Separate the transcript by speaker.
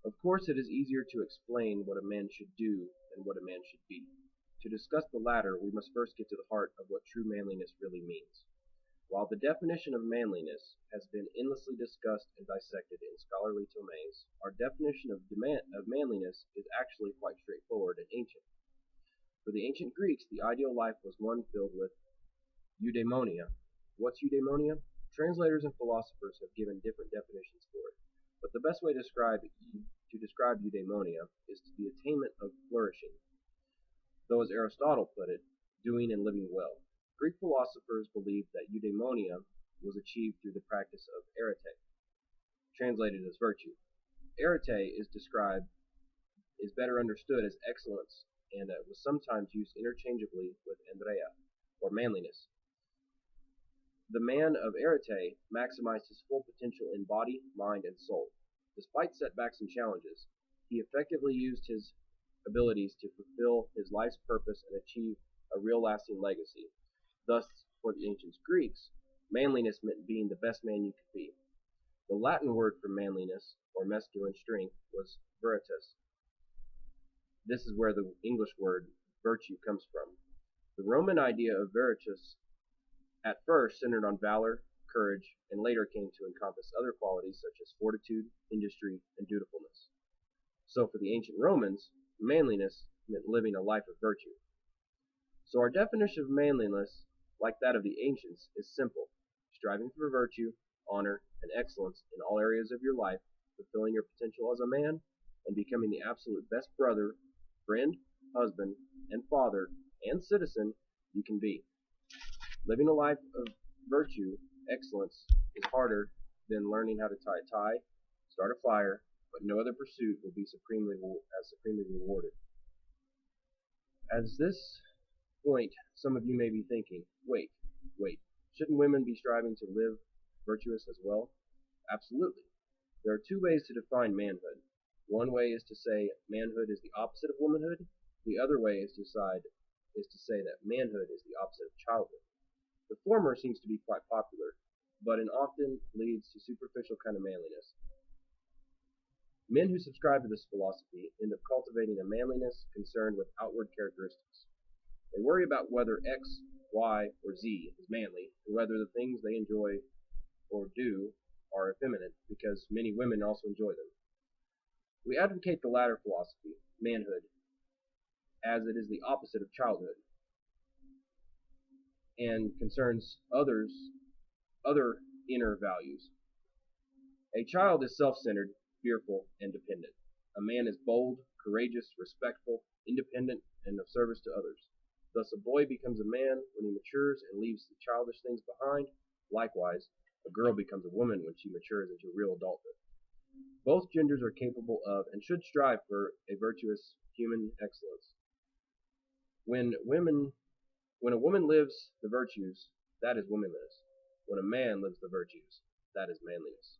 Speaker 1: Of course, it is easier to explain what a man should do than what a man should be. To discuss the latter, we must first get to the heart of what true manliness really means. While the definition of manliness has been endlessly discussed and dissected in scholarly tomes, our definition of manliness is actually quite straightforward and ancient. For the ancient Greeks, the ideal life was one filled with eudaimonia. What's eudaimonia? Translators and philosophers have given different definitions for it, but the best way to describe eudaimonia is the attainment of flourishing, though as Aristotle put it, doing and living well. Greek philosophers believed that eudaimonia was achieved through the practice of arete, translated as virtue. Arete is better understood as excellence, and was sometimes used interchangeably with andreia, or manliness. The man of arete maximized his full potential in body, mind, and soul. Despite setbacks and challenges, he effectively used his abilities to fulfill his life's purpose and achieve a real lasting legacy. Thus, for the ancient Greeks, manliness meant being the best man you could be. The Latin word for manliness, or masculine strength, was viritus. This is where the English word virtue comes from. The Roman idea of viritus at first centered on valor, courage, and later came to encompass other qualities such as fortitude, industry, and dutifulness. So for the ancient Romans, manliness meant living a life of virtue. So our definition of manliness, like that of the ancients, is simple: striving for virtue, honor, and excellence in all areas of your life, fulfilling your potential as a man, and becoming the absolute best brother, friend, husband, and father, and citizen you can be. Living a life of virtue, excellence, is harder than learning how to tie a tie, start a fire, but no other pursuit will be supremely rewarded. At this point, some of you may be thinking, wait, shouldn't women be striving to live virtuous as well? Absolutely. There are two ways to define manhood. One way is to say manhood is the opposite of womanhood. The other way is to say that manhood is the opposite of childhood. The former seems to be quite popular, but it often leads to superficial kind of manliness. Men who subscribe to this philosophy end up cultivating a manliness concerned with outward characteristics. They worry about whether X, Y, or Z is manly, and whether the things they enjoy or do are effeminate, because many women also enjoy them. We advocate the latter philosophy, manhood, as it is the opposite of childhood, and concerns other inner values. A child is self-centered, fearful, and dependent. A man is bold, courageous, respectful, independent, and of service to others. Thus, a boy becomes a man when he matures and leaves the childish things behind. Likewise, a girl becomes a woman when she matures into real adulthood. Both genders are capable of and should strive for a virtuous human excellence. When a woman lives the virtues, that is womanliness. When a man lives the virtues, that is manliness.